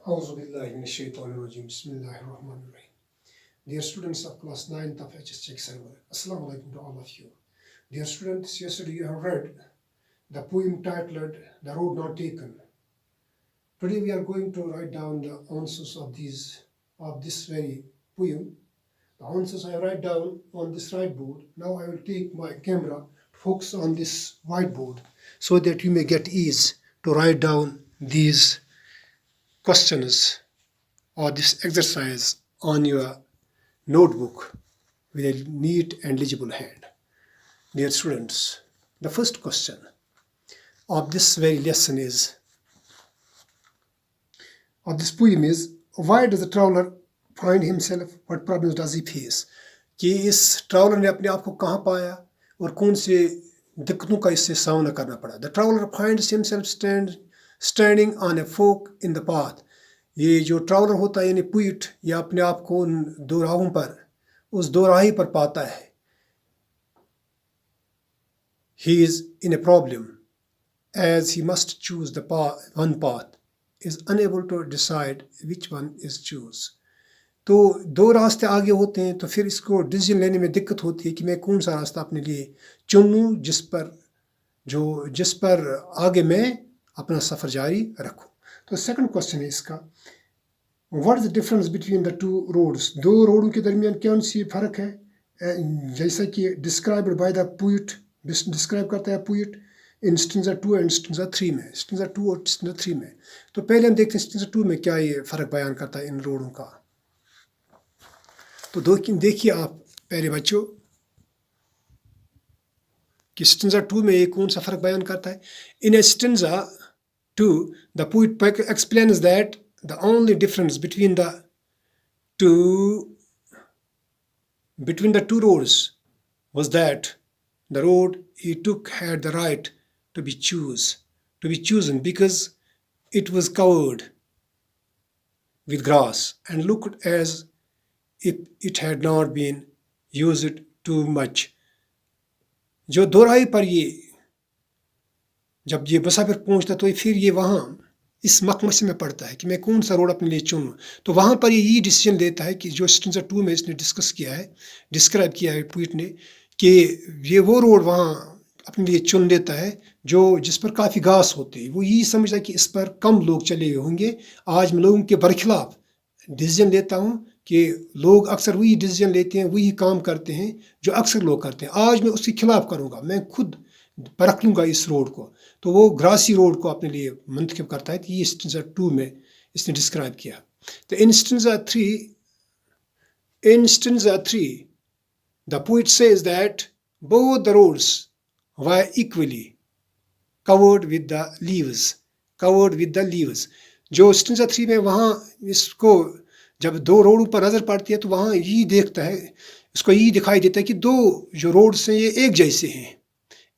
أعوذ بالله من الشيطان الرجيم بسم الله الرحمن الرحيم. Dear students of class 9th of HS Check Server, Assalamu alaikum to all of you. Dear students, yesterday you have read the poem titled The Road Not Taken. Today we are going to write down the answers of this very poem. The answers I write down on this whiteboard. Now I will take my camera to focus on this whiteboard so that you may get ease to write down these questions or this exercise on your notebook with a neat and legible hand. Dear students, the first question of this very lesson of this poem is, why does the traveler find himself, what problems does he face? कि इस traveller ने अपने आप को कहाँ पाया और कौन से दिक्कतों का इससे सामना करना पड़ा. The traveler finds himself standing on a fork in the path. ये जो ट्रैवलर होता है यानी पोइट, ये अपने आप को उन दो राहों पर, उस दो राही पर पाता है. He is in a problem as he must choose the one path, is unable to decide which one is choose. तो दो रास्ते आगे होते हैं तो फिर इसको डिसीजन लेने में दिक्कत होती है कि मैं कौन सा रास्ता अपने लिए चुन लूँ जिस पर आगे मैं अपना सफ़र जारी रखूँ. तो सेकंड क्वेश्चन है इसका, what is the difference between the two roads. दो रोडों के दरमियान कौन सी फ़र्क है, जैसा कि described by the poet, describe करता है poet in stanza 2 and stanza 3 में, स्टेंजा 2 और स्टेंजा 3 में. तो पहले हम देखते हैं स्टेंजा 2 में क्या ये फ़र्क बयान करता है इन रोडों का. तो देखिए आप प्यारे बच्चों कि स्टेंजा 2 में ये कौन सा फ़र्क बयान करता है. In a stanza 2 the poet explains that the only difference between the two roads was that the road he took had the right to be chosen because it was covered with grass and looked as if it had not been used too much. जो दोराही पर ये जब ये मुसाफिर पहुंचता तो फिर ये वहाँ इस मकमसे में पड़ता है कि मैं कौन सा रोड अपने लिए चुनूँ. तो वहाँ पर ये डिसीजन लेता है कि जो स्टेंजा 2 में इसने डिस्क्राइब किया है पोइट ने, कि ये वो रोड वहाँ अपने लिए चुन लेता है जिस पर काफ़ी घास होती है. वो यही समझता है कि इस पर कम लोग चले हुए होंगे. आज मैं लोगों के बरखिलाफ डिसीजन लेता हूँ कि लोग अक्सर वही डिसीजन लेते हैं, वही काम करते हैं जो अक्सर लोग करते हैं. आज मैं उसके खिलाफ करूँगा, मैं खुद परख लूँगा इस रोड को. तो वो ग्रासी रोड को अपने लिए मंतखब करता है कि ये स्टेंजा 2 में इसने डिस्क्राइब किया. तो in stanza 3 the poet says that both the roads were equally covered with the leaves. जो स्टेंजा 3 में वहाँ इसको जब दो रोडों पर नज़र पड़ती है तो वहाँ यही देखता है, उसको यही दिखाई देता है कि दो जो रोड्स हैं ये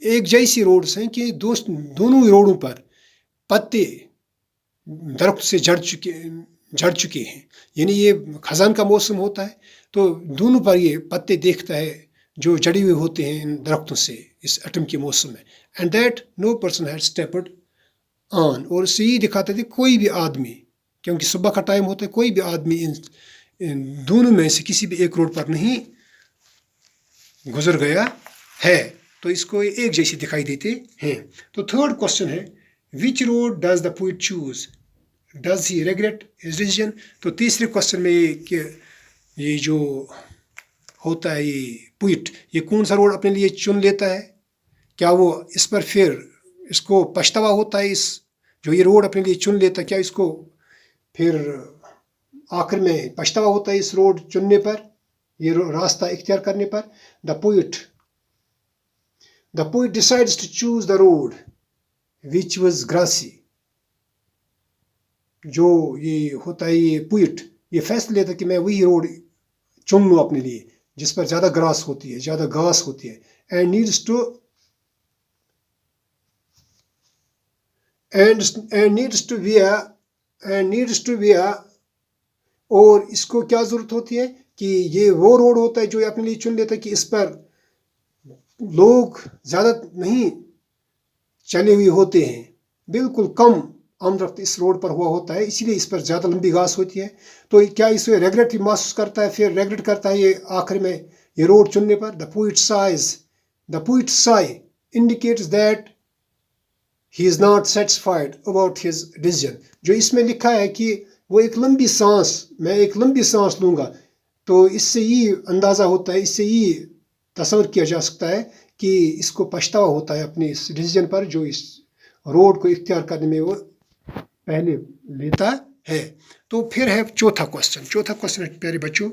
एक जैसी रोड्स हैं कि दोनों रोडों पर पत्ते दरख्त से झड़ चुके हैं. यानी ये खजान का मौसम होता है तो दोनों पर ये पत्ते देखता है जो जड़े हुए होते हैं इन दरख्तों से इस ऑटम के मौसम में. And that no person had stepped on. और उससे यही दिखाते थे कोई भी आदमी, क्योंकि सुबह का टाइम होता है, कोई भी आदमी इन दोनों में से किसी भी एक रोड पर नहीं गुजर गया है. तो इसको एक जैसे दिखाई देते हैं. तो थर्ड क्वेश्चन है, विच road does the poet choose, does he regret his decision. तो तीसरे क्वेश्चन में ये जो होता है ये पोइट ये कौन सा रोड अपने लिए चुन लेता है, क्या वो इस पर फिर इसको पछतावा होता है, इस जो ये रोड अपने लिए चुन लेता है क्या इसको फिर आखिर में पछतावा होता है इस रोड चुनने पर, ये रास्ता इख्तियार करने पर. The poet decides to choose the road which was grassy. जो ये होता है ये पोइट ये फैसला लेता है कि मैं वही रोड चुन लूँ अपने लिए जिस पर ज़्यादा ग्रास होती है, ज़्यादा घास होती है. and needs to wear और इसको क्या ज़रूरत होती है कि ये वो रोड होता है जो अपने लिए चुन लेता है कि इस पर लोग ज़्यादा नहीं चले हुए होते हैं, बिल्कुल कम आमदरफ्त इस रोड पर हुआ होता है, इसीलिए इस पर ज़्यादा लंबी घास होती है। तो क्या इसे रेगरेट महसूस करता है, फिर रेगरेट करता है ये आखिर में ये रोड चुनने पर। The poet Sai indicates that he is not satisfied about his decision. जो इसमें लिखा है कि वो एक लंबी सांस, मैं एक लंबी सांस लूँगा, तो इससे ये अंदाज़ा होता है, इससे ये तस्वर किया जा सकता है कि इसको पछतावा होता है अपने इस डिसीजन पर जो इस रोड को इख्तियार करने में वो पहले लेता है। तो फिर है चौथा क्वेश्चन है प्यारे बच्चों,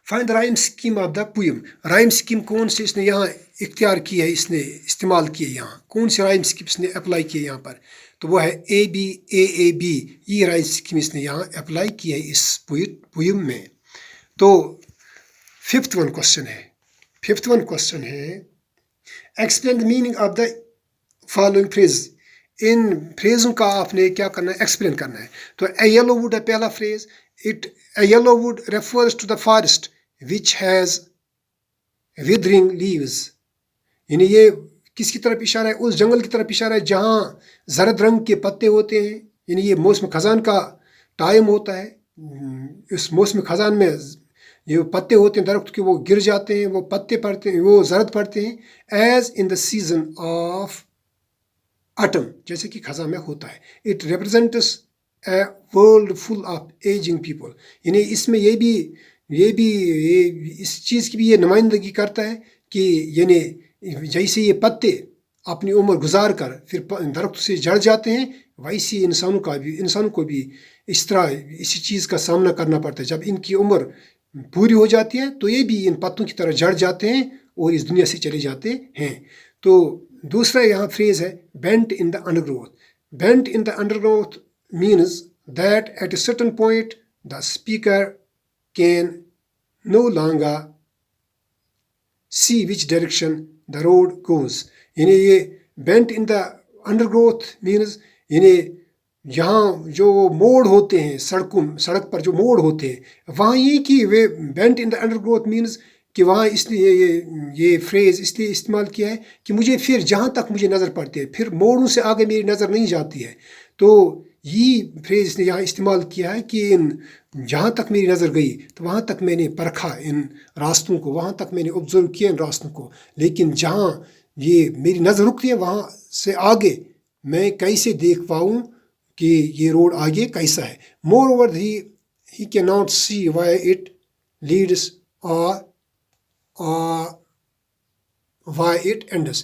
find the rhyme scheme of the poem. Rhyme scheme कौन से इसने यहाँ इख्तियार की है, इसने इस्तेमाल की है, यहाँ कौन सी राइम स्कीम इसने अप्लाई की है यहाँ पर, तो वो है AB ये राइम स्कीम इसने यहाँ अप्लाई की है इस पोएम में। तो फिफ्थ वन क्वेश्चन है explain the meaning of the following phrase. इन फ्रेजों का आपने क्या करना है, एक्सप्लेन करना है। तो ए येलो वुड है पहला phrase, a yellow wood refers to the forest which has withering leaves. यानी ये किसकी तरफ इशारा है, उस जंगल की तरफ इशारा है जहाँ जरद रंग के पत्ते होते हैं। यानी ये मौसम खजान का टाइम होता है, इस मौसम खजान में ये पत्ते होते हैं दरख्त के, वो गिर जाते हैं, वो पत्ते पड़ते हैं, वो जरद पड़ते हैं। As in the season of autumn, जैसे कि खजा में होता है। It represents a world full of ageing people. यानी इसमें ये इस चीज़ की भी ये नुमाइंदगी करता है कि यानी जैसे ये पत्ते अपनी उम्र गुजार कर फिर दरख्त से जड़ जाते हैं, वैसे इंसानों को भी इस तरह इसी चीज़ का सामना करना पड़ता है। जब इनकी उम्र पूरी हो जाती है तो ये भी इन पत्तों की तरह जड़ जाते हैं और इस दुनिया से चले जाते हैं। तो दूसरा यहाँ फ्रेज है bent in the undergrowth. Bent in the undergrowth means that at a certain point the speaker can no longer see which direction the road goes. यानी ये bent in the undergrowth means यानी यहाँ जो मोड़ होते हैं सड़क पर जो मोड़ होते हैं वहाँ ये कि वे bent in the undergrowth means कि वहाँ इसलिए ये फ्रेज़ इसलिए इस्तेमाल किया है कि मुझे फिर जहाँ तक मुझे नज़र पड़ती है फिर मोड़ों से आगे मेरी नज़र नहीं जाती है। तो ये फ्रेज़ इसने यहाँ इस्तेमाल किया है कि इन जहाँ तक मेरी नज़र गई तो वहाँ तक मैंने परखा इन रास्तों को, वहाँ तक मैंने ऑब्जर्व किया इन रास्तों को, लेकिन जहाँ ये मेरी नज़र रुकती है वहाँ से आगे मैं कैसे देख पाऊँ कि ये रोड आगे कैसा है। Moreover he can not see why it leads और वाई इट एंड्स।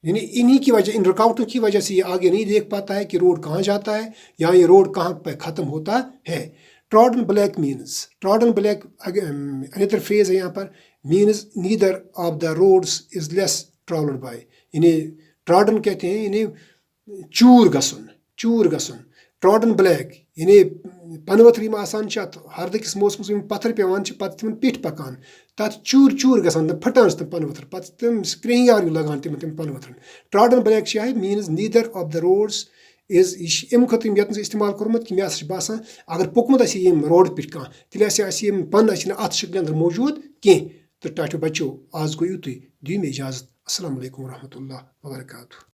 यानी इन्हीं की वजह, इन रुकावटों की वजह से ये आगे नहीं देख पाता है कि रोड कहाँ जाता है या ये रोड कहाँ पर ख़त्म होता है। ट्रॉडन ब्लैक अनदर फ्रेज है यहाँ पर, means neither of the roads is less travelled by. इन्हें ट्रॉडन कहते हैं, इन्हें चूर गसन। ट्रॉडन ब्लैक यानी पनवथर आसान हरदकिस मौसमस पत्थर पेवान पत्म पिठ पकान तथ चूर गसान फटान तम पनवथर पम क्रेहियार लगान तम पनवथर। Trodden black means neither of the roads is यह अम खुद ये इस्तेमाल कोर्मुत कि मे बसान अगर पोकमुत रोड पे कह तेल पन अत शक्ल अंदर मौजूद कह। तो टाटो बच्चों आज गो युत, दियो मे इजाज़त। अस्सलाम वालेकुम रहमतुल्लाह व बरकातुहू।